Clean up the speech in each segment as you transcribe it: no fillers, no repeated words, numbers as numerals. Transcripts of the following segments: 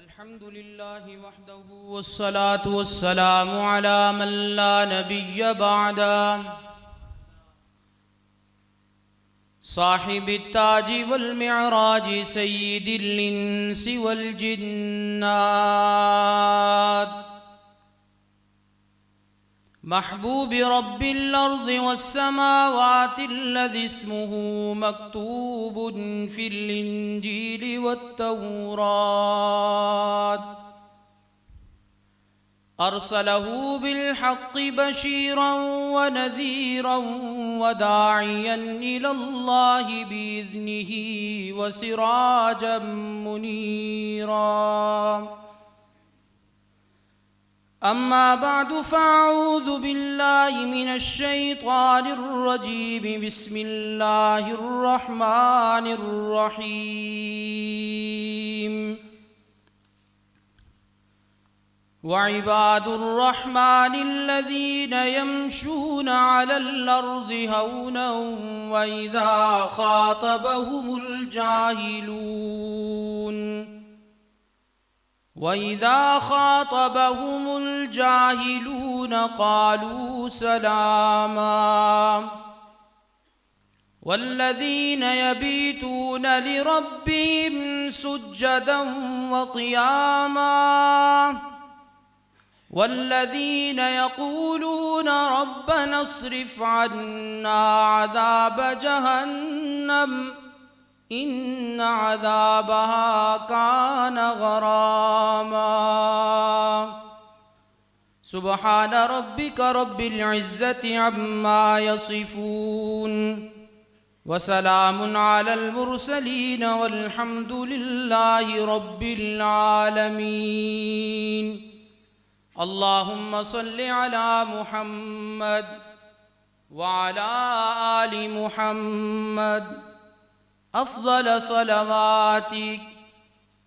الحمد لله وحده والصلاة والسلام على من لا نبي بعده صاحب التاج والمعراج سيد الإنس والجنات محبوب رب الأرض والسماوات الذي اسمه مكتوب في الإنجيل والتوراة أرسله بالحق بشيرا ونذيرا وداعيا إلى الله بإذنه وسراجا منيرا أما بعد فأعوذ بالله من الشيطان الرجيم بسم الله الرحمن الرحيم وعباد الرحمن الذين يمشون على الأرض هونا وإذا خاطبهم الجاهلون قالوا سلاما والذين يبيتون لربهم سجدا وقياما والذين يقولون ربنا اصرف عنا عذاب جهنم إن عذابها كان غراما سبحان ربك رب العزة عما يصفون وسلام على المرسلين والحمد لله رب العالمين اللهم صل على محمد وعلى آل محمد أفضل صلواتك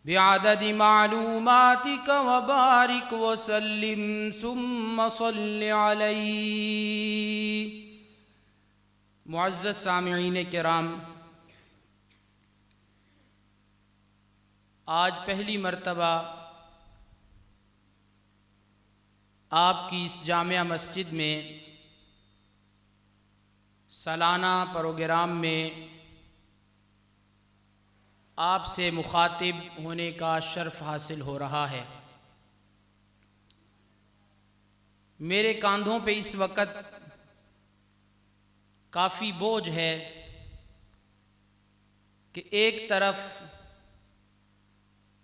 بعدد معلوماتك وبارك وسلم ثم صل عليه. معزز سامعین کرام، آج پہلی مرتبہ آپ کی اس جامعہ مسجد میں سالانہ پروگرام میں آپ سے مخاطب ہونے کا شرف حاصل ہو رہا ہے. میرے کاندھوں پہ اس وقت کافی بوجھ ہے کہ ایک طرف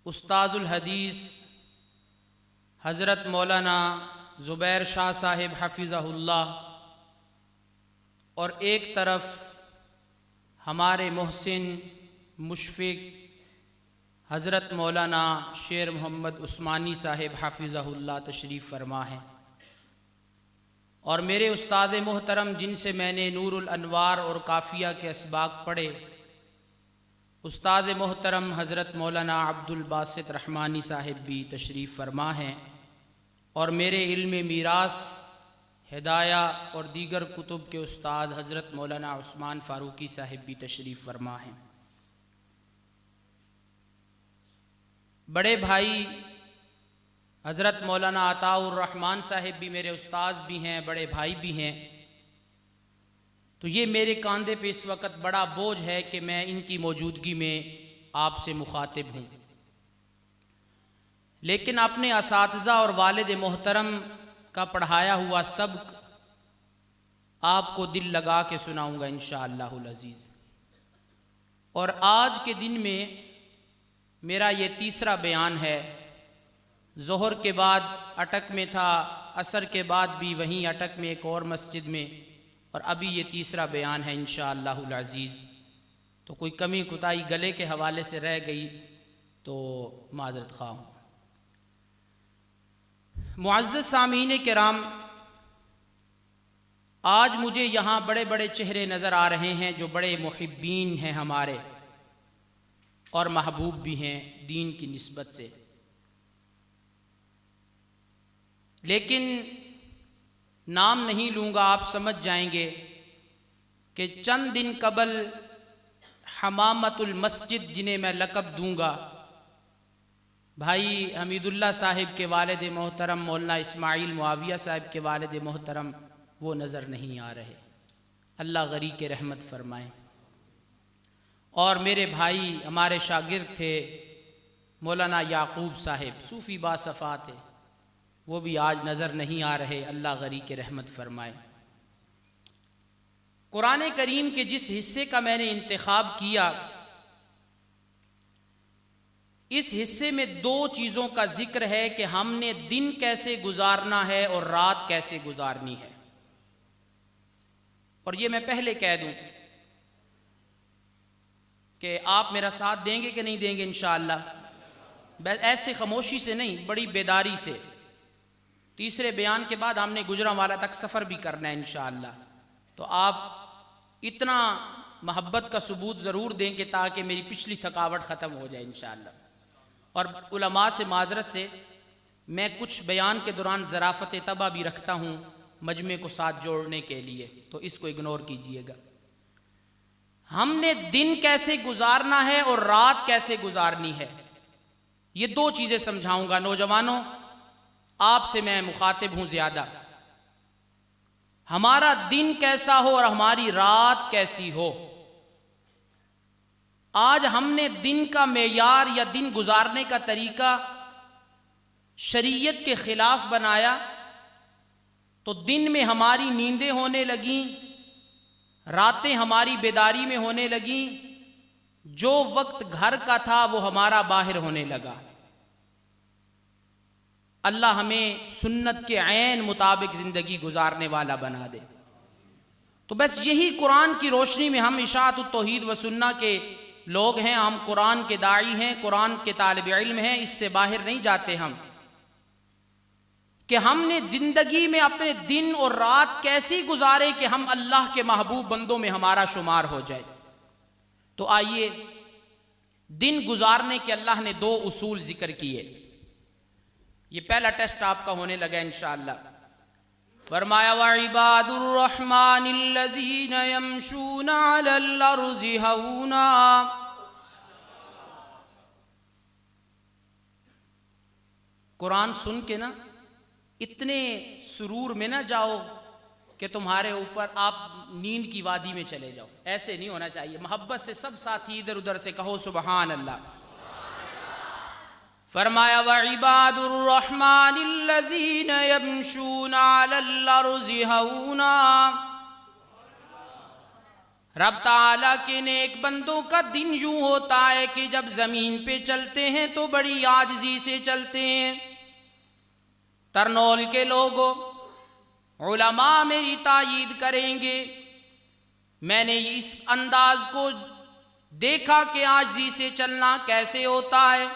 استاذ الحدیث حضرت مولانا زبیر شاہ صاحب حفظہ اللہ اور ایک طرف ہمارے محسن مشفق حضرت مولانا شیر محمد عثمانی صاحب حافظہ اللہ تشریف فرما ہیں، اور میرے استاد محترم جن سے میں نے نور الانوار اور قافیہ کے اسباق پڑھے، استاد محترم حضرت مولانا عبد الباسط رحمانی صاحب بھی تشریف فرما ہیں، اور میرے علم میراث، ہدایہ اور دیگر کتب کے استاد حضرت مولانا عثمان فاروقی صاحب بھی تشریف فرما ہیں. بڑے بھائی حضرت مولانا عطاء الرحمن صاحب بھی میرے استاذ بھی ہیں، بڑے بھائی بھی ہیں. تو یہ میرے کاندھے پہ اس وقت بڑا بوجھ ہے کہ میں ان کی موجودگی میں آپ سے مخاطب ہوں، لیکن اپنے اساتذہ اور والد محترم کا پڑھایا ہوا سبق آپ کو دل لگا کے سناؤں گا انشاءاللہ العزیز. اور آج کے دن میں میرا یہ تیسرا بیان ہے. ظہر کے بعد اٹک میں تھا، عصر کے بعد بھی وہیں اٹک میں ایک اور مسجد میں، اور ابھی یہ تیسرا بیان ہے انشاءاللہ العزیز. تو کوئی کمی کوتاہی گلے کے حوالے سے رہ گئی تو معذرت خواہ ہوں. معزز سامعین کرام، آج مجھے یہاں بڑے بڑے چہرے نظر آ رہے ہیں جو بڑے محبین ہیں ہمارے اور محبوب بھی ہیں دین کی نسبت سے، لیکن نام نہیں لوں گا، آپ سمجھ جائیں گے کہ چند دن قبل حمامت المسجد جنہیں میں لقب دوں گا، بھائی حمید اللہ صاحب کے والد محترم مولانا اسماعیل معاویہ صاحب کے والد محترم وہ نظر نہیں آ رہے، اللہ غری کے رحمت فرمائیں۔ اور میرے بھائی ہمارے شاگرد تھے مولانا یعقوب صاحب، صوفی باصفا تھے، وہ بھی آج نظر نہیں آ رہے، اللہ غری کے رحمت فرمائے۔ قرآن کریم کے جس حصے کا میں نے انتخاب کیا، اس حصے میں دو چیزوں کا ذکر ہے کہ ہم نے دن کیسے گزارنا ہے اور رات کیسے گزارنی ہے۔ اور یہ میں پہلے کہہ دوں کہ آپ میرا ساتھ دیں گے کہ نہیں دیں گے انشاءاللہ، ایسے خاموشی سے نہیں، بڑی بیداری سے۔ تیسرے بیان کے بعد ہم نے گجرانوالہ تک سفر بھی کرنا ہے انشاءاللہ، تو آپ اتنا محبت کا ثبوت ضرور دیں کہ تاکہ میری پچھلی تھکاوٹ ختم ہو جائے انشاءاللہ۔ اور علماء سے معذرت سے میں کچھ بیان کے دوران ظرافت طبع بھی رکھتا ہوں مجمع کو ساتھ جوڑنے کے لیے، تو اس کو اگنور کیجئے گا۔ ہم نے دن کیسے گزارنا ہے اور رات کیسے گزارنی ہے، یہ دو چیزیں سمجھاؤں گا۔ نوجوانوں، آپ سے میں مخاطب ہوں زیادہ، ہمارا دن کیسا ہو اور ہماری رات کیسی ہو۔ آج ہم نے دن کا معیار یا دن گزارنے کا طریقہ شریعت کے خلاف بنایا، تو دن میں ہماری نیندیں ہونے لگیں، راتیں ہماری بیداری میں ہونے لگیں، جو وقت گھر کا تھا وہ ہمارا باہر ہونے لگا۔ اللہ ہمیں سنت کے عین مطابق زندگی گزارنے والا بنا دے۔ تو بس یہی قرآن کی روشنی میں ہم اشاعت التوحید و سنہ کے لوگ ہیں، ہم قرآن کے داعی ہیں، قرآن کے طالب علم ہیں، اس سے باہر نہیں جاتے ہم، کہ ہم نے زندگی میں اپنے دن اور رات کیسی گزارے کہ ہم اللہ کے محبوب بندوں میں ہمارا شمار ہو جائے۔ تو آئیے، دن گزارنے کے اللہ نے دو اصول ذکر کیے، یہ پہلا ٹیسٹ آپ کا ہونے لگا انشاءاللہ۔ فرمایا وَعِبَادُ الرَّحْمَنِ الَّذِينَ يَمْشُونَ عَلَى الْأَرْضِ هَوْنًا۔ قرآن سن کے نا اتنے سرور میں نہ جاؤ کہ تمہارے اوپر آپ نیند کی وادی میں چلے جاؤ، ایسے نہیں ہونا چاہیے۔ محبت سے سب ساتھی ادھر ادھر سے کہو سبحان اللہ۔ فرمایا وَعِبَادُ الرَّحْمَنِ الَّذِينَ يَمْشُونَ عَلَى الْأَرْضِ هَوْنًا۔ رب تعالیٰ کے نیک بندوں کا دن یوں ہوتا ہے کہ جب زمین پہ چلتے ہیں تو بڑی عاجزی سے چلتے ہیں۔ ترنول کے لوگوں، علماء میری تائید کریں گے، میں نے اس انداز کو دیکھا کہ عاجزی سے چلنا کیسے ہوتا ہے۔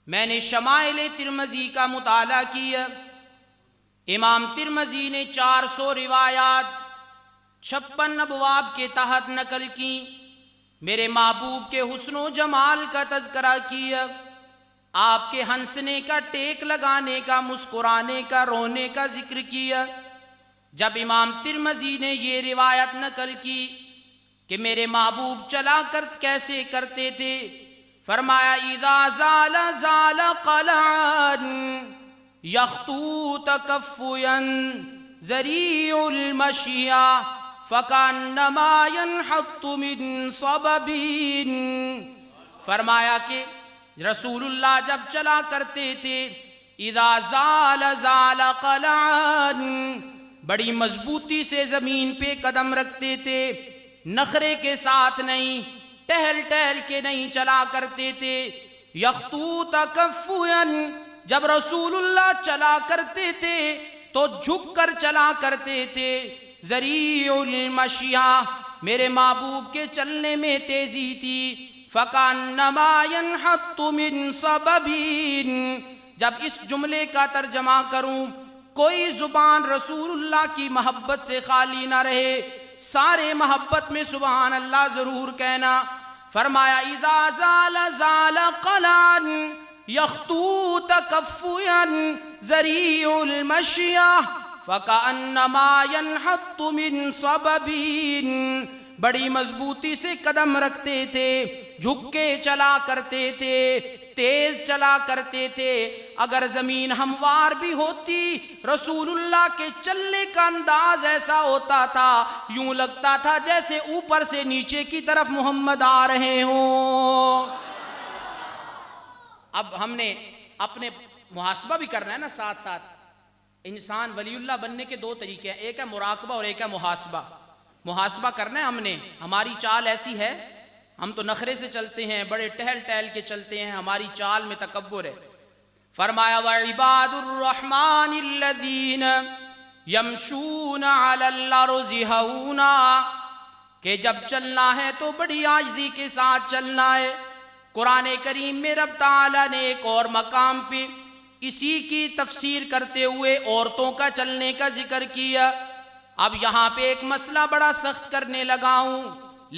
میں نے شمائل ترمذی کا مطالعہ کیا، امام ترمذی نے 400 روایات 56 ابواب کے تحت نقل کی، میرے محبوب کے حسن و جمال کا تذکرہ کیا، آپ کے ہنسنے کا، ٹیک لگانے کا، مسکرانے کا، رونے کا ذکر کیا۔ جب امام ترمذی نے یہ روایت نقل کی کہ میرے محبوب چلا کر کیسے کرتے تھے، فرمایا اذا زال زال قلعا یخطو تکفیا ذریع المشیا فکانما ینحط من صببین۔ فرمایا کہ رسول اللہ جب چلا کرتے تھے، اذا زال زال قلعا، بڑی مضبوطی سے زمین پہ قدم رکھتے تھے، نخرے کے ساتھ نہیں، ٹہل ٹہل کے نہیں چلا کرتے تھے۔ یخطو تکفیا، جب رسول اللہ چلا کرتے تھے تو جھک کر چلا کرتے تھے۔ ذریع المشیا، میرے محبوب کے چلنے میں تیزی تھی۔ فکانما ینحط من صببین، جب اس جملے کا ترجمہ کروں، کوئی زبان رسول اللہ کی محبت سے خالی نہ رہے، سارے محبت میں سبحان اللہ ضرور کہنا۔ فرمایا اذا زال زال قلعا یخطو تکفیا ذریع المشیا فکانما ینحط من صببین، بڑی مضبوطی سے قدم رکھتے تھے، جھک کے چلا کرتے تھے، تیز چلا کرتے تھے، اگر زمین ہموار بھی ہوتی رسول اللہ کے چلنے کا انداز ایسا ہوتا تھا یوں لگتا تھا جیسے اوپر سے نیچے کی طرف محمد آ رہے ہوں۔ اب ہم نے اپنے محاسبہ بھی کرنا ہے نا ساتھ ساتھ۔ انسان ولی اللہ بننے کے دو طریقے ہیں، ایک ہے مراقبہ اور ایک ہے محاسبہ۔ محاسبہ کرنا ہے ہم نے، ہماری چال ایسی ہے، ہم تو نخرے سے چلتے ہیں، بڑے ٹہل ٹہل کے چلتے ہیں، ہماری چال میں تکبر ہے۔ فرمایا وَعِبَادُ الرَّحْمَنِ الَّذِينَ يَمْشُونَ عَلَى الْأَرْضِ هَوْنًا، کہ جب چلنا ہے تو بڑی عاجزی کے ساتھ چلنا ہے۔ قرآن کریم میں رب تعالیٰ نے ایک اور مقام پہ اسی کی تفسیر کرتے ہوئے عورتوں کا چلنے کا ذکر کیا۔ اب یہاں پہ ایک مسئلہ بڑا سخت کرنے لگا ہوں،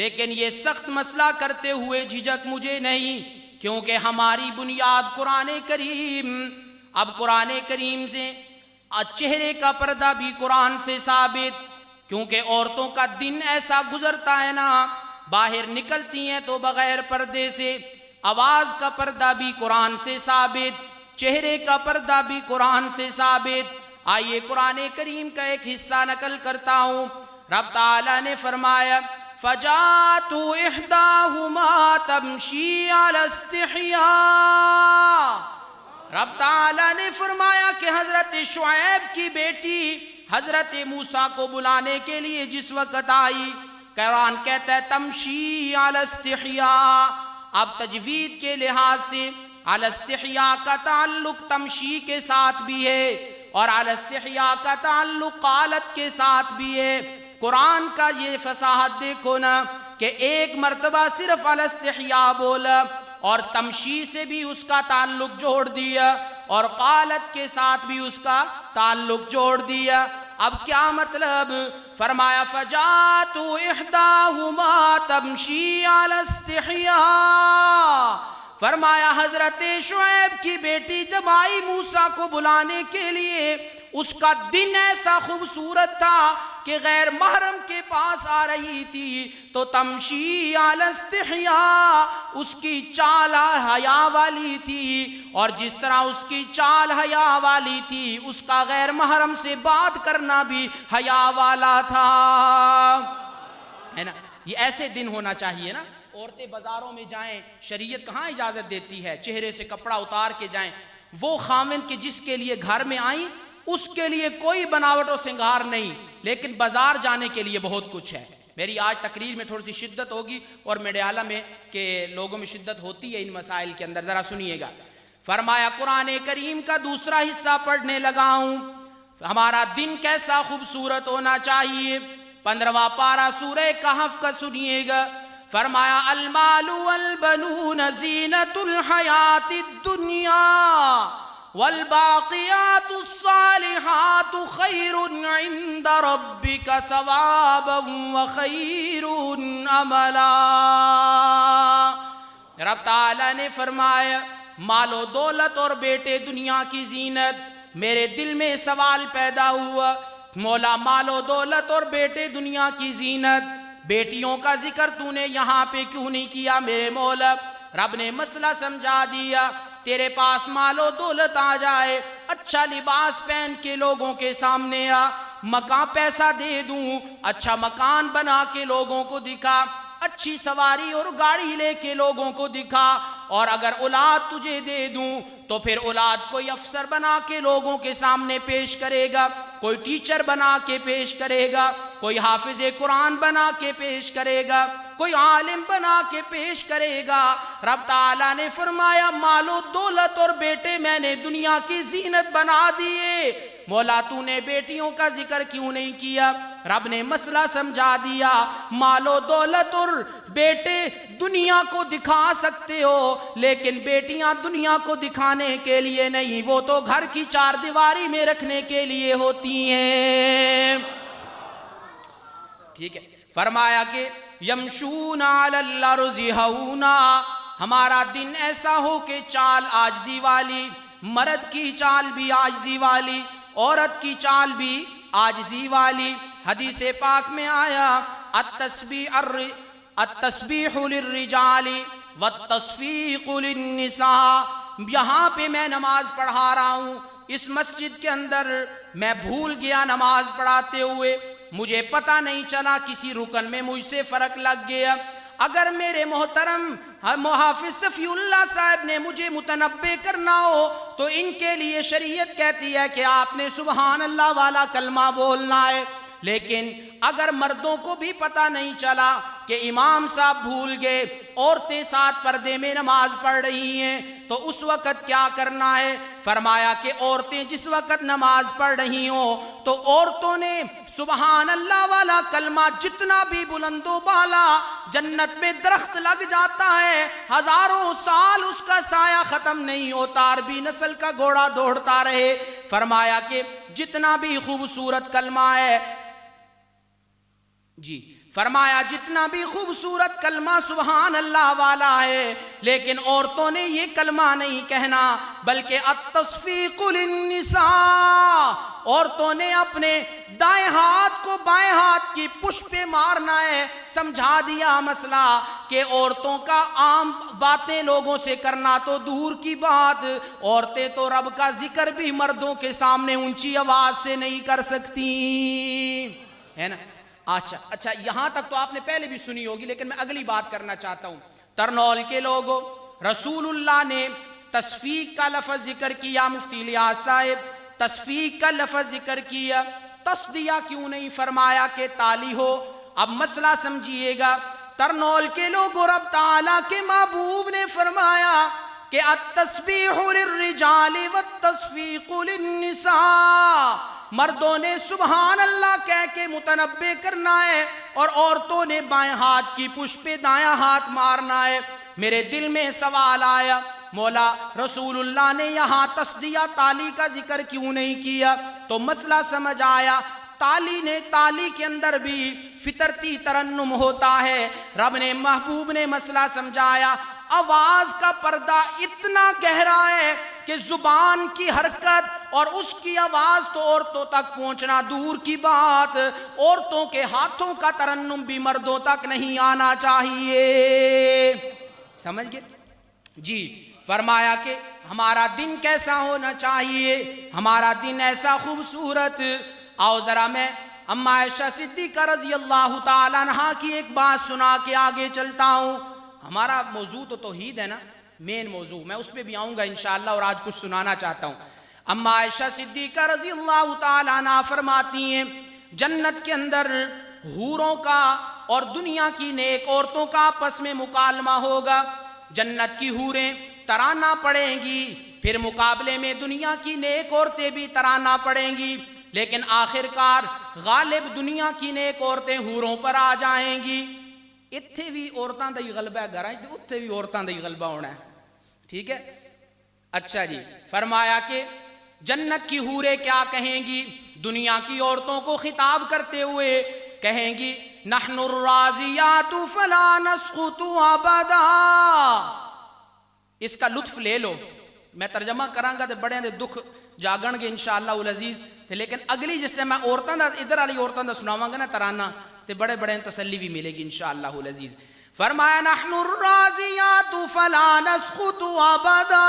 لیکن یہ سخت مسئلہ کرتے ہوئے جھجک مجھے نہیں، کیونکہ ہماری بنیاد قرآن کریم۔ اب قرآن کریم سے چہرے کا پردہ بھی قرآن سے ثابت، کیونکہ عورتوں کا دن ایسا گزرتا ہے نا، باہر نکلتی ہیں تو بغیر پردے سے۔ آواز کا پردہ بھی قرآن سے ثابت، چہرے کا پردہ بھی قرآن سے ثابت۔ آئیے قرآن کریم کا ایک حصہ نقل کرتا ہوں۔ رب تعالیٰ نے فرمایا فَجَاءَتْ إِحْدَاهُمَا تَمْشِي عَلَى اسْتِحْيَاءٍ۔ رب تعالیٰ نے فرمایا کہ حضرت شعیب کی بیٹی حضرت موسیٰ کو بلانے کے لیے جس وقت آئی، قرآن کہتا ہے تمشی علی استحیاء۔ اب تجوید کے لحاظ سے علی استحیاء کا تعلق تمشی کے ساتھ بھی ہے اور علی استحیاء کا تعلق قالت کے ساتھ بھی ہے۔ قرآن کا یہ فصاحت دیکھو نا کہ ایک مرتبہ صرف علی استحیاء بولا اور تمشی سے بھی اس کا تعلق جوڑ دیا اور قالت کے ساتھ بھی اس کا تعلق جوڑ دیا۔ اب کیا مطلب؟ فرمایا فجاءت احداهما تمشی علی استحیاء۔ فرمایا حضرت شعیب کی بیٹی جب آئی موسیٰ کو بلانے کے لیے، اس کا دن ایسا خوبصورت تھا کہ غیر محرم کے پاس آ رہی تھی تو تمشی علی استحیاء، اس کی چال حیا والی تھی، اور جس طرح اس کی چال حیا والی تھی اس کا غیر محرم سے بات کرنا بھی حیا والا تھا، ہے نا؟ یہ ایسے دن ہونا چاہیے نا۔ عورتیں بازاروں میں جائیں، شریعت کہاں اجازت دیتی ہے چہرے سے کپڑا اتار کے جائیں؟ وہ خاوند کے جس کے لیے گھر میں آئیں اس کے لیے کوئی بناوٹ و سنگار نہیں، لیکن بازار جانے کے لیے بہت کچھ ہے۔ میری آج تقریر میں تھوڑی سی شدت ہوگی اور میڈیالا میں کہ لوگوں میں شدت ہوتی ہے ان مسائل کے اندر، ذرا سنیے گا۔ فرمایا قرآن کریم کا دوسرا حصہ پڑھنے لگا ہوں، ہمارا دن کیسا خوبصورت ہونا چاہیے۔ 15واں پارہ سورہ کہف کا سنیے گا۔ فرمایا المال والبنون زینت الحیات الدنیا والباقیات الصالحات خیر عند ربک ثوابا وخیر املا۔ رب تعالیٰ نے فرمایا مال و دولت اور بیٹے دنیا کی زینت۔ میرے دل میں سوال پیدا ہوا، مولا مال و دولت اور بیٹے دنیا کی زینت، بیٹیوں کا ذکر تو نے یہاں پہ کیوں نہیں کیا میرے مولا؟ رب نے مسئلہ سمجھا دیا، تیرے پاس مال و دولت آ جائے، اچھا لباس پہن کے لوگوں کے سامنے آ، مکان پیسہ دے دوں، اچھا مکان بنا کے لوگوں کو دکھا، اچھی سواری اور گاڑی لے کے لوگوں کو دکھا، اور اگر اولاد تجھے دے دوں تو پھر اولاد کوئی افسر بنا کے لوگوں کے سامنے پیش کرے گا، کوئی ٹیچر بنا کے پیش کرے گا، کوئی حافظ قرآن بنا کے پیش کرے گا، کوئی عالم بنا کے پیش کرے گا۔ رب تعالیٰ نے فرمایا مال و دولت اور بیٹے میں نے دنیا کی زینت بنا دیے، مولا تو نے بیٹیوں کا ذکر کیوں نہیں کیا؟ رب نے مسئلہ سمجھا دیا، مال و دولت اور بیٹے دنیا کو دکھا سکتے ہو لیکن بیٹیاں دنیا کو دکھانے کے لیے نہیں، وہ تو گھر کی چار دیواری میں رکھنے کے لیے ہوتی ہیں۔ ٹھیک ہے، فرمایا کہ یمشون علی الارض ہونا، ہمارا دن ایسا ہو کہ چال عاجزی والی، مرد کی چال بھی عاجزی والی، عورت کی چال بھی عاجزی والی۔ حدیث پاک میں آیا التسبیح للرجال والتصفیق للنساء، یہاں پہ میں نماز پڑھا رہا ہوں، اس مسجد کے اندر میں بھول گیا نماز پڑھاتے ہوئے، مجھے پتہ نہیں چلا، کسی رکن میں مجھ سے فرق لگ گیا۔ اگر میرے محترم محافظ صفی اللہ صاحب نے مجھے متنبہ کرنا ہو تو ان کے لیے شریعت کہتی ہے کہ آپ نے سبحان اللہ والا کلمہ بولنا ہے، لیکن اگر مردوں کو بھی پتہ نہیں چلا کہ امام صاحب بھول گئے، عورتیں ساتھ پردے میں نماز پڑھ رہی ہیں، تو اس وقت کیا کرنا ہے؟ فرمایا کہ عورتیں جس وقت نماز پڑھ رہی ہوں تو عورتوں نے سبحان اللہ والا کلمہ جتنا بھی بلند و بالا، جنت میں درخت لگ جاتا ہے، ہزاروں سال اس کا سایہ ختم نہیں ہوتا، عربی نسل کا گھوڑا دوڑتا رہے۔ فرمایا کہ جتنا بھی خوبصورت کلمہ ہے، جی فرمایا جتنا بھی خوبصورت کلمہ سبحان اللہ والا ہے، لیکن عورتوں نے یہ کلمہ نہیں کہنا، بلکہ التصفیق للنساء، عورتوں نے اپنے دائیں ہاتھ کو بائیں ہاتھ کی پشت پہ مارنا ہے۔ سمجھا دیا مسئلہ کہ عورتوں کا عام باتیں لوگوں سے کرنا تو دور کی بات، عورتیں تو رب کا ذکر بھی مردوں کے سامنے اونچی آواز سے نہیں کر سکتی، ہے نا؟ اچھا یہاں تک تو آپ نے پہلے بھی سنی ہوگی، لیکن میں اگلی بات کرنا چاہتا ہوں۔ ترنول کے لوگوں، رسول اللہ نے تصفیق کا لفظ ذکر کیا، مفتی الیاس صاحب تصفیق کا لفظ ذکر کیا، تصدیہ کیوں نہیں فرمایا کہ تالی ہو؟ اب مسئلہ سمجھیے گا۔ ترنول کے لوگوں، رب تعالیٰ کے محبوب نے فرمایا کہ التسبیح للرجال والتصفیق للنساء، مردوں نے سبحان اللہ کہہ کے متنبہ کرنا ہے اور عورتوں نے بائیں ہاتھ کی پشت پہ دایاں ہاتھ مارنا ہے۔ میرے دل میں سوال آیا، مولا رسول اللہ نے یہاں تصدیہ تالی کا ذکر کیوں نہیں کیا؟ تو مسئلہ سمجھ آیا، تالی کے اندر بھی فطرتی ترنم ہوتا ہے۔ رب نے محبوب نے مسئلہ سمجھایا، آواز کا پردہ اتنا گہرا ہے کہ زبان کی حرکت اور اس کی آواز تو عورتوں تک پہنچنا دور کی بات، عورتوں کے ہاتھوں کا ترنم بھی مردوں تک نہیں آنا چاہیے۔ سمجھ گئے؟ جی فرمایا کہ ہمارا دن کیسا ہونا چاہیے، ہمارا دن ایسا خوبصورت۔ آؤ ذرا میں اما عائشہ صدیقہ رضی اللہ تعالیٰ عنہا کی ایک بات سنا کے آگے چلتا ہوں۔ ہمارا موضوع تو توحید ہے نا، مین موضوع، میں اس پہ بھی آؤں گا انشاءاللہ، اور آج کچھ سنانا چاہتا ہوں۔ اما عائشہ صدیقہ رضی اللہ تعالیٰ عنہ فرماتی ہیں، جنت کے اندر حوروں کا اور دنیا کی نیک عورتوں کا آپس میں مکالمہ ہوگا۔ جنت کی حوریں ترانہ پڑھیں گی، پھر مقابلے میں دنیا کی نیک عورتیں بھی ترانہ پڑھیں گی، لیکن آخر کار غالب دنیا کی نیک عورتیں حوروں پر آ جائیں گی۔ اتھے بھی عورتاں دا ہی غلبہ ہے، گھراں تے اتھے بھی عورتاں دا ہی غلبہ ہونا ہے، ٹھیک ہے؟ اچھا جی، فرمایا کہ جنت کی حوریں کیا کہیں گی؟ دنیا کی عورتوں کو خطاب کرتے ہوئے کہیں گی، نحن الراضیات فلا نسقط ابدا۔ اس کا لطف لے لو، میں ترجمہ کراں گا تے بڑے دے دکھ جاگن گے انشاءاللہ العزیز، لیکن اگلی جس ٹائم میں عورتاں دا ادھر والی عورتاں دا سناواں گا نا ترانہ تے بڑے بڑے تسلی بھی ملے گی انشاءاللہ العزیز۔ فرمایا نحن الراضیات فلا نسقط ابدا،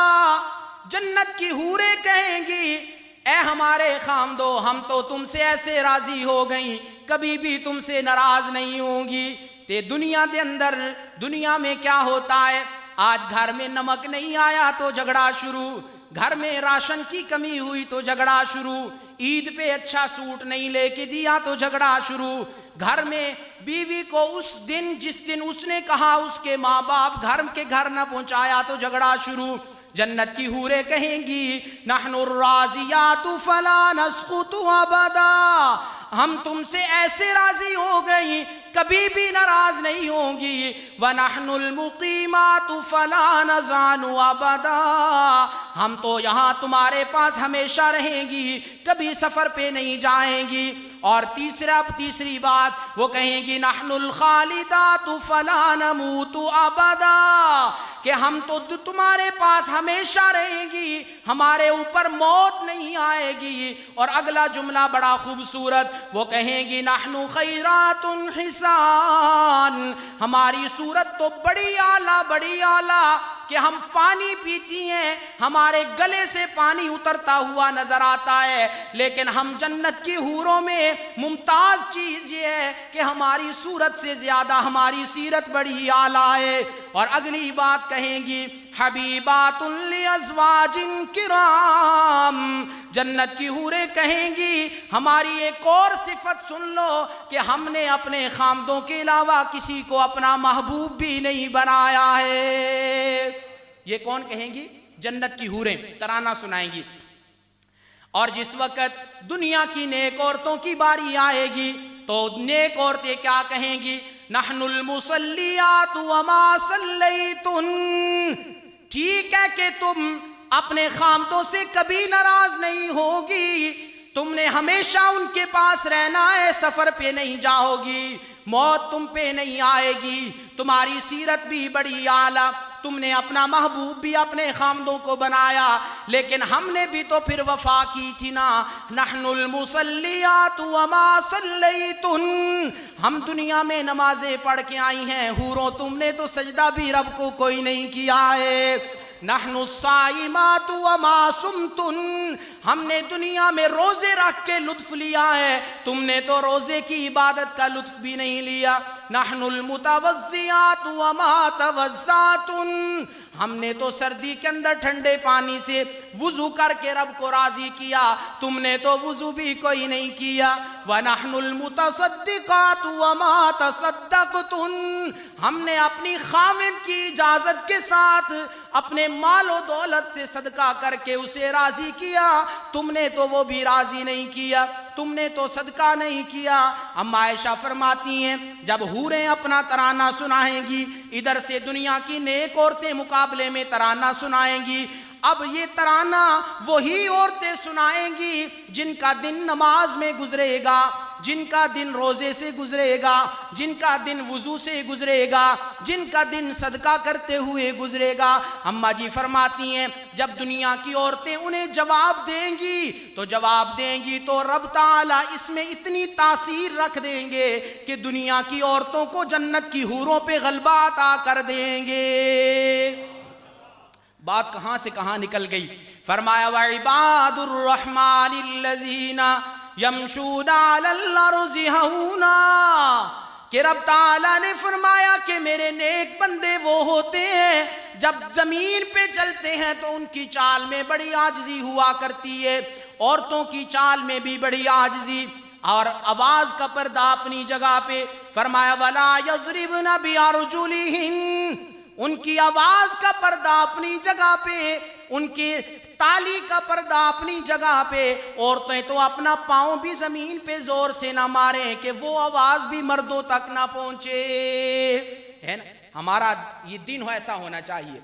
جنت کی حوریں کہیں گی، اے ہمارے خامدو، ہم تو تم سے ایسے راضی ہو گئیں، کبھی بھی تم سے ناراض نہیں ہوں گی۔ تے دنیا دے اندر، دنیا میں کیا ہوتا ہے؟ آج گھر میں نمک نہیں آیا تو جھگڑا شروع، گھر میں راشن کی کمی ہوئی تو جھگڑا شروع، عید پہ اچھا سوٹ نہیں لے کے دیا تو جھگڑا شروع، گھر میں بیوی کو اس دن جس دن اس نے کہا اس کے ماں باپ گھر کے گھر نہ پہنچایا تو جھگڑا شروع۔ جنت کی حوریں کہیں گی، نحن الراضیات فلا نسقط ابدا، ہم تم سے ایسے راضی ہو گئی کبھی بھی ناراض نہیں ہوں گی۔ وَنَحْنُ الْمُقِيمَاتُ فَلَا نَزَانُ أَبَدًا، ہم تو یہاں تمہارے پاس ہمیشہ رہیں گی، کبھی سفر پہ نہیں جائیں گی۔ اور تیسری بات وہ کہیں گی، نَحْنُ الْخَالِدَاتُ فَلَا نَمُوتُ أَبَدًا، کہ ہم تو تمہارے پاس ہمیشہ رہیں گی، ہمارے اوپر موت نہیں آئے گی۔ اور اگلا جملہ بڑا خوبصورت، وہ کہیں گی، نَحْنُ خَيْرَاتٌ حِسَانٌ، ہماری صورت صورت تو بڑی اعلیٰ کہ ہم پانی پیتی ہیں ہمارے گلے سے پانی اترتا ہوا نظر آتا ہے، لیکن ہم جنت کی حوروں میں ممتاز چیز یہ ہے کہ ہماری صورت سے زیادہ ہماری سیرت بڑی اعلیٰ ہے۔ اور اگلی بات کہیں گی حبیبات لازواج کرام، جنت کی حوریں کہیں گی ہماری ایک اور صفت سن لو کہ ہم نے اپنے خامدوں کے علاوہ کسی کو اپنا محبوب بھی نہیں بنایا ہے۔ یہ کون کہیں گی؟ جنت کی حوریں ترانہ سنائیں گی۔ اور جس وقت دنیا کی نیک عورتوں کی باری آئے گی تو نیک عورتیں کیا کہیں گی؟ نحن المصلیات وما صلیتن، ٹھیک ہے کہ تم اپنے خامدوں سے کبھی ناراض نہیں ہوگی، تم نے ہمیشہ ان کے پاس رہنا ہے، سفر پہ نہیں جاؤ گی، موت تم پہ نہیں آئے گی، تمہاری سیرت بھی بڑی اعلیٰ، تم نے اپنا محبوب بھی اپنے خامدوں کو بنایا، لیکن ہم نے بھی تو پھر وفا کی تھی نا۔ نحن المصلیات وما صلیتن، ہم دنیا میں نمازیں پڑھ کے آئی ہیں، حوروں تم نے تو سجدہ بھی رب کو کوئی نہیں کیا ہے۔ نحن الصائمات وما صمتن، ہم نے دنیا میں روزے رکھ کے لطف لیا ہے، تم نے تو روزے کی عبادت کا لطف بھی نہیں لیا۔ نحن المتوضیات وما توضاتن، ہم نے تو سردی کے اندر ٹھنڈے پانی سے وضو کر کے رب کو راضی کیا، تم نے تو وضو بھی کوئی نہیں کیا۔ وَنَحْنُ الْمُتَصَدِّقَاتُ وَمَا تَصَدَّقْتُن، ہم نے اپنی خاوند کی اجازت کے ساتھ اپنے مال و دولت سے صدقہ کر کے اسے راضی کیا، تم نے تو وہ بھی راضی نہیں کیا، تم نے تو صدقہ نہیں کیا۔ اما عائشہ فرماتی ہیں جب حوریں اپنا ترانہ سنائیں گی، ادھر سے دنیا کی نیک عورتیں مقابلے میں ترانہ سنائیں گی، اب یہ ترانہ وہی عورتیں سنائیں گی جن کا دن نماز میں گزرے گا، جن کا دن روزے سے گزرے گا، جن کا دن وضو سے گزرے گا، جن کا دن صدقہ کرتے ہوئے گزرے گا۔ اماں جی فرماتی ہیں جب دنیا کی عورتیں انہیں جواب دیں گی تو رب تعالیٰ اس میں اتنی تاثیر رکھ دیں گے کہ دنیا کی عورتوں کو جنت کی حوروں پہ غلبہ عطا کر دیں گے۔ بات کہاں سے کہاں نکل گئی؟ فرمایا وَعِبَادُ الرَّحْمَنِ الَّذِينَ يَمْشُونَ عَلَى الْأَرْضِ هَوْنًا، کہ رب تعالیٰ نے فرمایا کہ میرے نیک بندے وہ ہوتے ہیں جب زمین پہ چلتے ہیں تو ان کی چال میں بڑی عاجزی ہوا کرتی ہے، عورتوں کی چال میں بھی بڑی عاجزی، اور آواز کا پردہ اپنی جگہ پہ۔ فرمایا وَلَا يَضْرِبْنَ بِأَرْجُلِهِنَّ، ان کی آواز کا پردہ اپنی جگہ پہ، ان کی تالی کا پردہ اپنی جگہ پہ، عورتیں تو اپنا پاؤں بھی زمین پہ زور سے نہ ماریں کہ وہ آواز بھی مردوں تک نہ پہنچے، ہے نا؟ ہمارا یہ دین ایسا ہونا چاہیے۔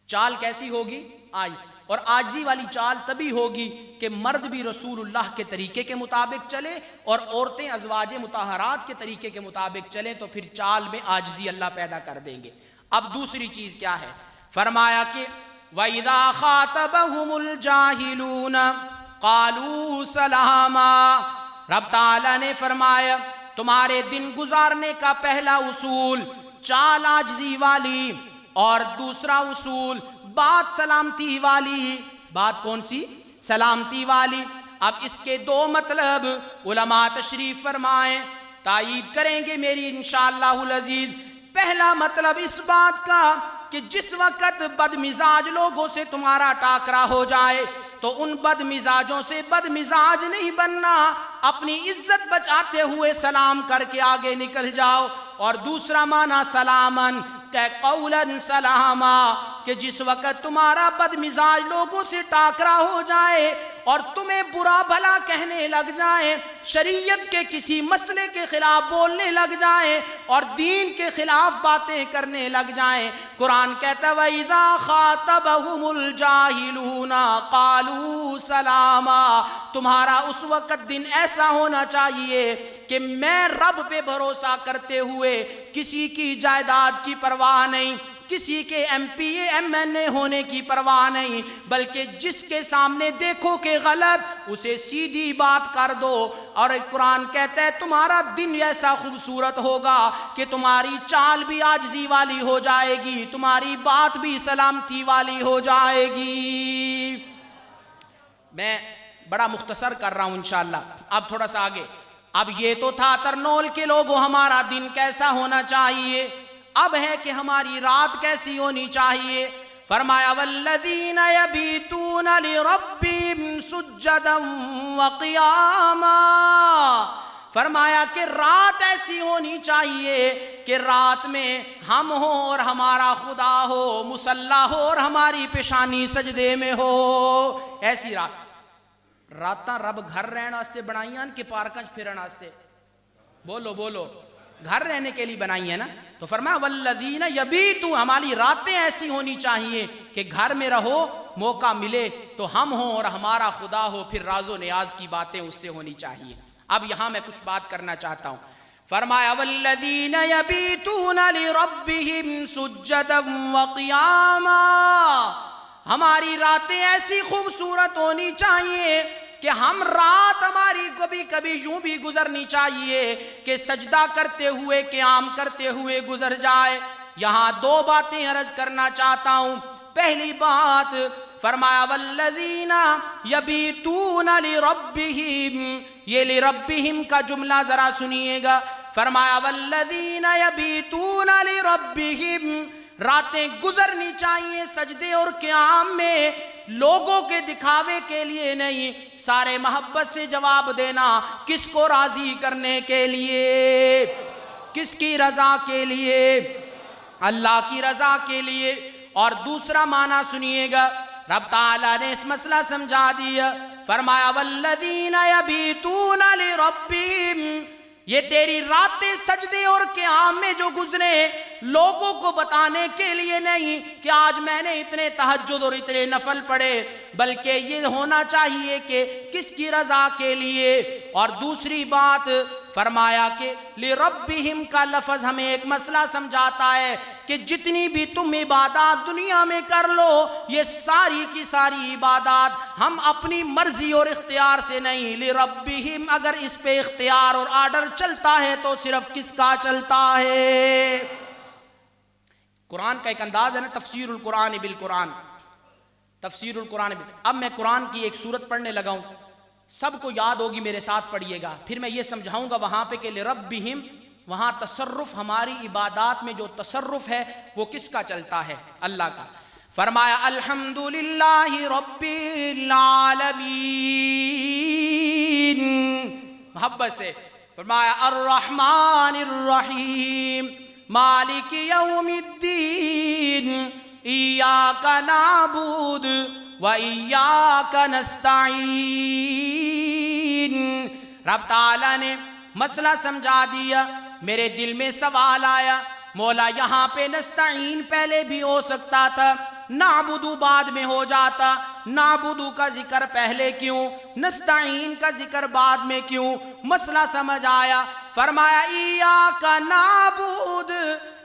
چال کیسی ہوگی؟ آئی اور عاجزی والی چال تبھی ہوگی کہ مرد بھی رسول اللہ کے طریقے کے مطابق چلے اور عورتیں ازواج مطہرات کے طریقے کے مطابق چلیں، تو پھر چال میں عاجزی اللہ پیدا کر دیں گے۔ اب دوسری چیز کیا ہے؟ فرمایا کہ وَإِذَا خَاطَبَهُمُ الْجَاهِلُونَ قَالُوا سَلَامًا، رب تعالیٰ نے فرمایا تمہارے دن گزارنے کا پہلا اصول چال عاجزی والی، اور دوسرا اصول بات سلامتی والی۔ بات کون سی؟ سلامتی والی۔ اب اس کے دو مطلب علماء تشریف فرمائیں، تائید کریں گے میری انشاءاللہ العزیز۔ پہلا مطلب اس بات کا کہ جس وقت بد مزاج لوگوں سے تمہارا ٹاکرا ہو جائے تو ان بد مزاجوں سے بد مزاج نہیں بننا، اپنی عزت بچاتے ہوئے سلام کر کے آگے نکل جاؤ۔ اور دوسرا معنی سلامن کہ قولاً سلاما، کہ جس وقت تمہارا بد مزاج لوگوں سے ٹاکرا ہو جائے اور تمہیں برا بھلا کہنے لگ جائیں، شریعت کے کسی مسئلے کے خلاف بولنے لگ جائیں اور دین کے خلاف باتیں کرنے لگ جائیں، قرآن کہتا ہے وَإِذَا خَاطَبَهُمُ الْجَاهِلُونَ قَالُوا سَلَامًا، تمہارا اس وقت دن ایسا ہونا چاہیے کہ میں رب پہ بھروسہ کرتے ہوئے کسی کی جائیداد کی پرواہ نہیں، کسی کے M P A M N A ہونے کی پرواہ نہیں، بلکہ جس کے سامنے دیکھو کہ غلط اسے سیدھی بات کر دو۔ اور قرآن کہتا ہے تمہارا دن ایسا خوبصورت ہوگا کہ تمہاری چال بھی عاجزی والی ہو جائے گی، تمہاری بات بھی سلامتی والی ہو جائے گی۔ میں بڑا مختصر کر رہا ہوں انشاءاللہ، اب تھوڑا سا آگے۔ اب یہ تو تھا ترنول کے لوگوں ہمارا دن کیسا ہونا چاہیے، اب ہے کہ ہماری رات کیسی ہونی چاہیے۔ فرمایا والذین یبیتون لربہم سجدا وقیاما، فرمایا کہ رات ایسی ہونی چاہیے کہ رات میں ہم ہوں اور ہمارا خدا ہو، مصلی ہو اور ہماری پیشانی سجدے میں ہو۔ ایسی راتاں رب گھر رہن واسطے بنائیاں کہ پارکاں پھرن واسطے؟ بولو بولو، گھر رہنے کے لیے بنائی ہے نا۔ تو فرمایا والذین یبیتون، ہماری راتیں ایسی ہونی چاہیے کہ گھر میں رہو، موقع ملے تو ہم ہوں اور ہمارا خدا ہو، پھر راز و نیاز کی باتیں اس سے ہونی چاہیے۔ اب یہاں میں کچھ بات کرنا چاہتا ہوں۔ فرمایا والذین یبیتون لربہم سجدا وقیاما، ہماری راتیں ایسی خوبصورت ہونی چاہیے کہ ہم رات ہماری کبھی کبھی یوں بھی گزرنی چاہیے کہ سجدہ کرتے ہوئے قیام کرتے ہوئے گزر جائے۔ یہاں دو باتیں عرض کرنا چاہتا ہوں۔ پہلی بات فرمایا والذین یبیتون لربہم، یہ لربہم کا جملہ ذرا سنیے گا۔ فرمایا والذین یبیتون لربہم، راتیں گزرنی چاہیے سجدے اور قیام میں، لوگوں کے دکھاوے کے لیے نہیں، سارے محبت سے جواب دینا، کس کو راضی کرنے کے لیے، کس کی رضا کے لیے؟ اللہ کی رضا کے لیے۔ اور دوسرا معنی سنیے گا، رب تعالیٰ نے اس مسئلہ سمجھا دیا۔ فرمایا والذین یبیتون لربہم، یہ تیری راتیں سجدے اور قیام میں جو گزرے لوگوں کو بتانے کے لیے نہیں کہ آج میں نے اتنے تہجد اور اتنے نفل پڑھے، بلکہ یہ ہونا چاہیے کہ کس کی رضا کے لیے۔ اور دوسری بات فرمایا کہ لربہم کا لفظ ہمیں ایک مسئلہ سمجھاتا ہے کہ جتنی بھی تم عبادات دنیا میں کر لو، یہ ساری کی ساری عبادات ہم اپنی مرضی اور اختیار سے نہیں، لربہم اگر اس پہ اختیار اور آرڈر چلتا ہے تو صرف کس کا چلتا ہے؟ قرآن کا ایک انداز ہے نا، تفسیر القرآن بالقرآن، تفسیر القرآن اب میں قرآن کی ایک سورت پڑھنے لگا ہوں، سب کو یاد ہوگی، میرے ساتھ پڑھیے گا، پھر میں یہ سمجھاؤں گا وہاں پہ کہ لربہم، وہاں تصرف ہماری عبادات میں جو تصرف ہے وہ کس کا چلتا ہے؟ اللہ کا۔ فرمایا الحمدللہ رب العالمین، محبت سے فرمایا الرحمن الرحیم مالک یوم الدین ایاک نعبد و ایاک نستعین۔ رب تعالیٰ نے مسئلہ سمجھا دیا، میرے دل میں سوال آیا، مولا یہاں پہ نستعین پہلے بھی ہو سکتا تھا، نعبدو بعد میں ہو جاتا، نعبدو کا ذکر پہلے کیوں، نستعین کا ذکر بعد میں کیوں؟ مسئلہ سمجھ آیا۔ فرمایا ایاک نعبد،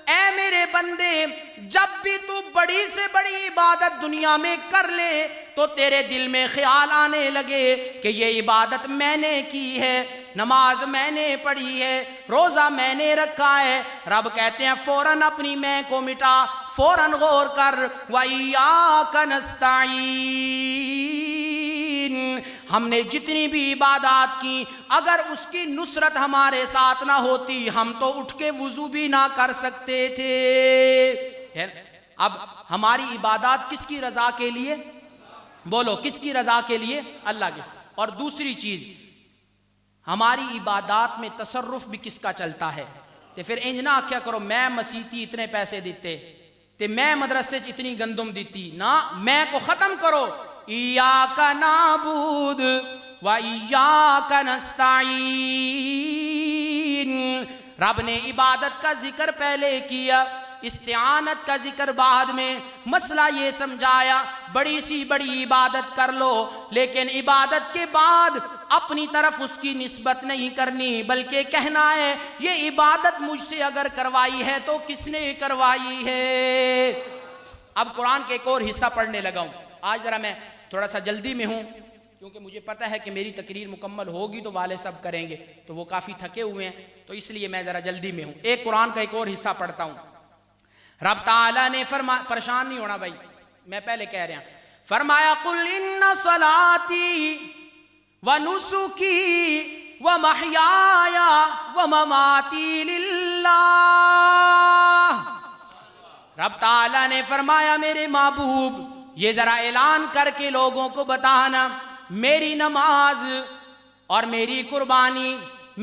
اے میرے بندے جب بھی تو بڑی سے بڑی عبادت دنیا میں کر لے تو تیرے دل میں خیال آنے لگے کہ یہ عبادت میں نے کی ہے، نماز میں نے پڑھی ہے، روزہ میں نے رکھا ہے، رب کہتے ہیں فوراً اپنی میں کو مٹا، فوراً غور کر، وَإِيَّاكَ نَسْتَعِينُ، ہم نے جتنی بھی عبادات کی اگر اس کی نصرت ہمارے ساتھ نہ ہوتی ہم تو اٹھ کے وضو بھی نہ کر سکتے تھے۔ اب ہماری عبادات کس کی رضا کے لیے؟ بولو کس کی رضا کے لیے؟ اللہ کی۔ اور دوسری چیز، ہماری عبادات میں تصرف بھی کس کا چلتا ہے؟ تے پھر انج نہ کیا کرو میں مسیتی اتنے پیسے دیتے تے میں مدرسے چ اتنی گندم دیتی، نہ، میں کو ختم کرو، ایاک نعبد و ایاک نستعین۔ رب نے عبادت کا ذکر پہلے کیا، استعانت کا ذکر بعد میں، مسئلہ یہ سمجھایا بڑی سی بڑی عبادت کر لو لیکن عبادت کے بعد اپنی طرف اس کی نسبت نہیں کرنی، بلکہ کہنا ہے یہ عبادت مجھ سے اگر کروائی ہے تو کس نے کروائی ہے۔ اب قرآن کے ایک اور حصہ پڑھنے لگا ہوں۔ آج ذرا میں تھوڑا سا جلدی میں ہوں کیونکہ مجھے پتہ ہے کہ میری تقریر مکمل ہوگی تو والد صاحب کریں گے، تو وہ کافی تھکے ہوئے ہیں، تو اس لیے میں ذرا جلدی میں ہوں۔ ایک قرآن کا ایک اور حصہ پڑھتا ہوں۔ رب تعالیٰ نے فرمایا، پریشان نہیں ہونا بھائی، میں پہلے کہہ رہا ہوں، فرمایا قل ان صلاتی ونسکی ومحیای ومماتی للہ۔ رب تعالیٰ نے فرمایا میرے محبوب یہ ذرا اعلان کر کے لوگوں کو بتانا، میری نماز اور میری قربانی،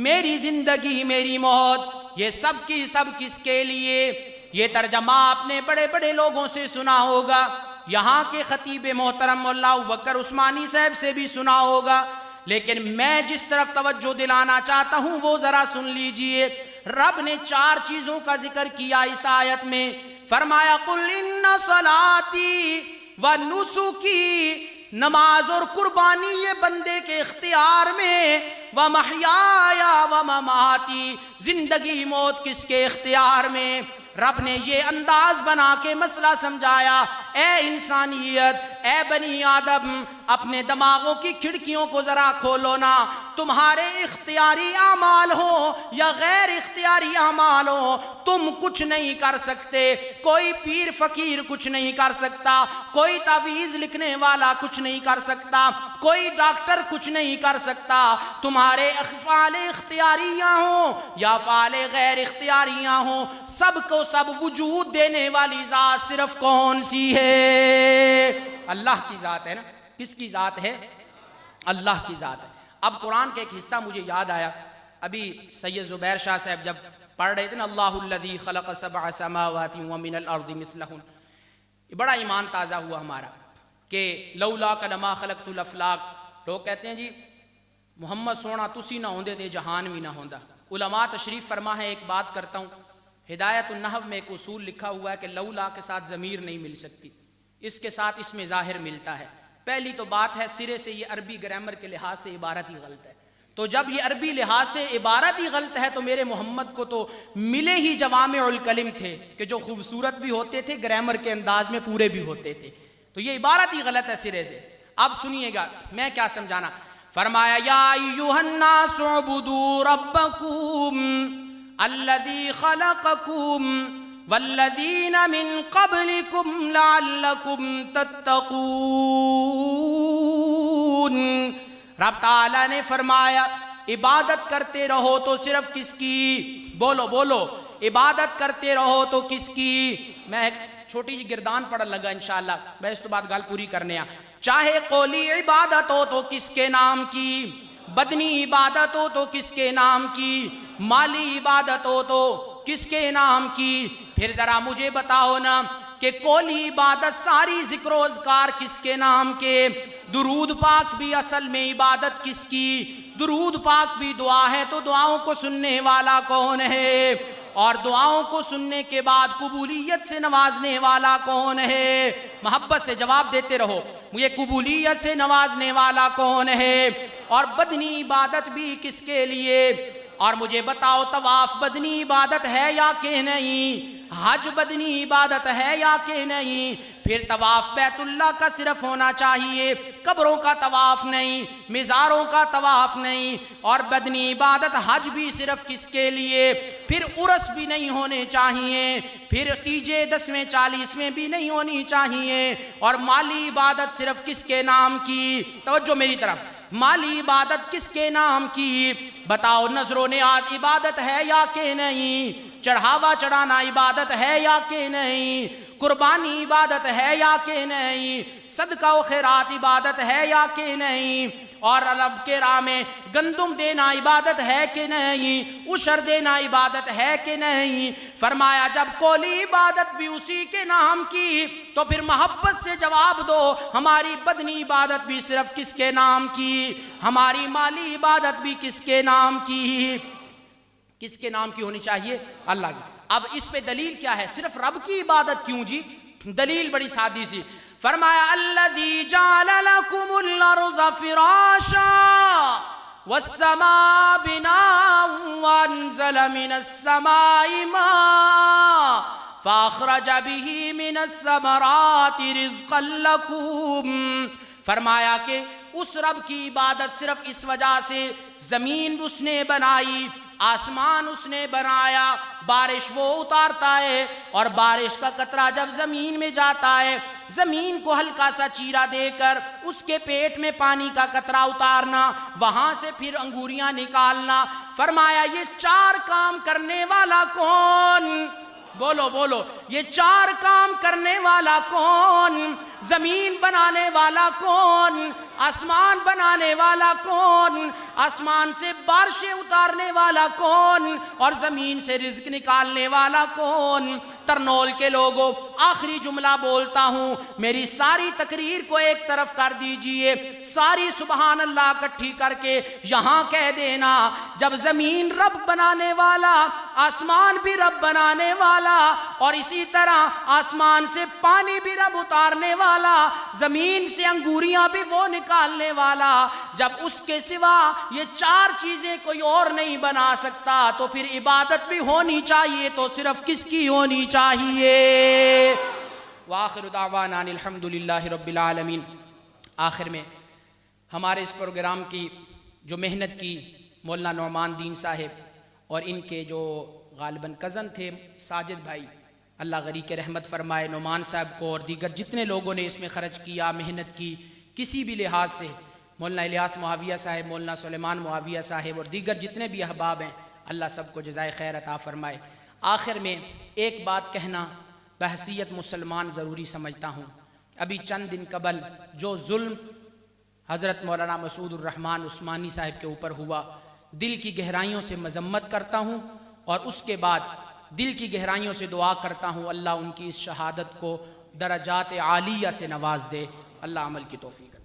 میری زندگی، میری موت، یہ سب کی سب کس کے لیے؟ یہ ترجمہ آپ نے بڑے بڑے لوگوں سے سنا ہوگا، یہاں کے خطیب محترم مولا ابوبکر عثمانی صاحب سے بھی سنا ہوگا، لیکن میں جس طرف توجہ دلانا چاہتا ہوں وہ ذرا سن لیجئے۔ رب نے 4 چیزوں کا ذکر کیا اس آیت میں، فرمایا قل ان صلاتی ونسکی، نماز اور قربانی یہ بندے کے اختیار میں، ومحیای ومماتی، زندگی موت کس کے اختیار میں۔ رب نے یہ انداز بنا کے مسئلہ سمجھایا، اے انسانیت، اے بنی آدم، اپنے دماغوں کی کھڑکیوں کو ذرا کھولو نا، تمہارے اختیاری اعمال ہو یا غیر اختیاری اعمال ہو، تم کچھ نہیں کر سکتے، کوئی پیر فقیر کچھ نہیں کر سکتا، کوئی تعویذ لکھنے والا کچھ نہیں کر سکتا، کوئی ڈاکٹر کچھ نہیں کر سکتا، تمہارے افعال اختیاریاں ہوں یا افعال غیر اختیاریاں ہوں، سب کو سب وجود دینے والی ذات صرف کون سی ہے؟ اللہ کی ذات ہے نا۔ کس کی ذات ہے؟ اللہ کی ذات ہے۔ اب قرآن کا ایک حصہ مجھے یاد آیا، ابھی سید زبیر شاہ صاحب جب پڑھ رہے تھے نا، اللہ الذی خلق 7 سماوات ومن الارض مثلہن، بڑا ایمان تازہ ہوا ہمارا کہ لولا لما خلقت الافلاق۔ لوگ کہتے ہیں جی محمد سونا تسی نہ ہوندے تے جہان بھی نہ ہوندا۔ علماء تشریف فرما ہے، ایک بات کرتا ہوں، ہدایت النحو میں ایک اصول لکھا ہوا ہے کہ لولا کے ساتھ ضمیر نہیں مل سکتی، اس کے ساتھ اس میں ظاہر ملتا ہے۔ پہلی تو بات ہے سرے سے یہ عربی گرامر کے لحاظ سے عبارت ہی غلط ہے، تو جب یہ عربی لحاظ سے عبارت ہی غلط ہے تو میرے محمد کو تو ملے ہی جوامع الکلم تھے کہ جو خوبصورت بھی ہوتے تھے، گرامر کے انداز میں پورے بھی ہوتے تھے، تو یہ عبارت ہی غلط ہے سرے سے۔ اب سنیے گا میں کیا سمجھانا، فرمایا یا ایھا الناس اعبدوا ربکم الذی خلقکم والذین من قبلکم لعلکم تتقون۔ رب تعالیٰ نے فرمایا عبادت کرتے رہو تو صرف کس کی؟ بولو بولو، عبادت کرتے رہو تو کس کی؟ میں ایک چھوٹی جی گردان پڑھن لگا انشاءاللہ، میں اس تو بعد گل پوری کرنے آ۔ چاہے قولی عبادت ہو تو کس کے نام کی، بدنی عبادت ہو تو کس کے نام کی، مالی عبادت ہو تو کس کے نام کی؟ پھر ذرا مجھے بتاؤ نا کہ قولی عبادت ساری ذکر و اذکار کس کے نام کے؟ درود پاک بھی اصل میں عبادت کس کی؟ درود پاک بھی دعا ہے، تو دعاؤں کو سننے والا کون ہے؟ اور دعاؤں کو سننے کے بعد قبولیت سے نوازنے والا کون ہے؟ محبت سے جواب دیتے رہو، مجھے قبولیت سے نوازنے والا کون ہے؟ اور بدنی عبادت بھی کس کے لیے؟ اور مجھے بتاؤ طواف بدنی عبادت ہے یا کہ نہیں؟ حج بدنی عبادت ہے یا کہ نہیں؟ پھر طواف بیت اللہ کا صرف ہونا چاہیے، قبروں کا طواف نہیں، مزاروں کا طواف نہیں۔ اور بدنی عبادت حج بھی صرف کس کے لیے؟ پھر عرس بھی نہیں ہونے چاہیے، پھر تیجے 10ویں 40ویں بھی نہیں ہونی چاہیے۔ اور مالی عبادت صرف کس کے نام کی؟ توجہ میری طرف، مالی عبادت کس کے نام کی؟ بتاؤ، نذر و نیاز عبادت ہے یا کہ نہیں؟ چڑھاوا چڑھانا عبادت ہے یا کہ نہیں؟ قربانی عبادت ہے یا کہ نہیں؟ صدقہ و خیرات عبادت ہے یا کہ نہیں؟ اور رب کے راہ میں گندم دینا عبادت ہے کہ نہیں؟ عشر دینا عبادت ہے کہ نہیں؟ فرمایا جب قولی عبادت بھی اسی کے نام کی تو پھر محبت سے جواب دو، ہماری بدنی عبادت بھی صرف کس کے نام کی؟ ہماری مالی عبادت بھی کس کے نام کی؟ کس کے نام کی ہونی چاہیے؟ اللہ کی۔ اب اس پہ دلیل کیا ہے؟ صرف رب کی عبادت کیوں جی؟ دلیل بڑی سادی سی، فرمایا الذی جعل لکم الارض فراشا والسماء بناء وانزل من السماء ماء فاخرج به من الثمرات رزقا لکم۔ فرمایا کہ اس رب کی عبادت صرف اس وجہ سے، زمین اس نے بنائی، آسمان اس نے بنایا، بارش وہ اتارتا ہے، اور بارش کا قطرہ جب زمین میں جاتا ہے، زمین کو ہلکا سا چیرا دے کر اس کے پیٹ میں پانی کا قطرہ اتارنا، وہاں سے پھر انگوریاں نکالنا۔ فرمایا یہ چار کام کرنے والا کون؟ بولو بولو، یہ چار کام کرنے والا کون؟ زمین بنانے والا کون؟ آسمان بنانے والا کون؟ آسمان سے بارشیں اتارنے والا کون؟ اور زمین سے رزق نکالنے والا کون؟ ترنول کے لوگوں، آخری جملہ بولتا ہوں، میری ساری تقریر کو ایک طرف کر دیجئے، ساری سبحان اللہ اکٹھی کر کے یہاں کہہ دینا، جب زمین رب بنانے والا، آسمان بھی رب بنانے والا، اور اسی طرح آسمان سے پانی بھی رب اتارنے والا، زمین سے انگوریاں بھی وہ نکالنے والا، جب اس کے سوا یہ چار چیزیں کوئی اور نہیں بنا سکتا، تو پھر عبادت بھی ہونی چاہیے تو صرف کس کی ہونی چاہیے؟ وآخر دعوانا ان الحمدللہ رب العالمین۔ آخر میں ہمارے اس پروگرام کی جو محنت کی مولانا نعمان دین صاحب اور ان کے جو غالباً کزن تھے ساجد بھائی، اللہ غری کے رحمت فرمائے، نعمان صاحب کو اور دیگر جتنے لوگوں نے اس میں خرچ کیا، محنت کی کسی بھی لحاظ سے، مولانا الیاس معاویہ صاحب، مولانا سلیمان معاویہ صاحب اور دیگر جتنے بھی احباب ہیں، اللہ سب کو جزائے خیر عطا فرمائے۔ آخر میں ایک بات کہنا بحیثیت مسلمان ضروری سمجھتا ہوں، ابھی چند دن قبل جو ظلم حضرت مولانا مسعود الرحمن عثمانی صاحب کے اوپر ہوا، دل کی گہرائیوں سے مذمت کرتا ہوں، اور اس کے بعد دل کی گہرائیوں سے دعا کرتا ہوں اللہ ان کی اس شہادت کو درجات عالیہ سے نواز دے، اللہ عمل کی توفیق۔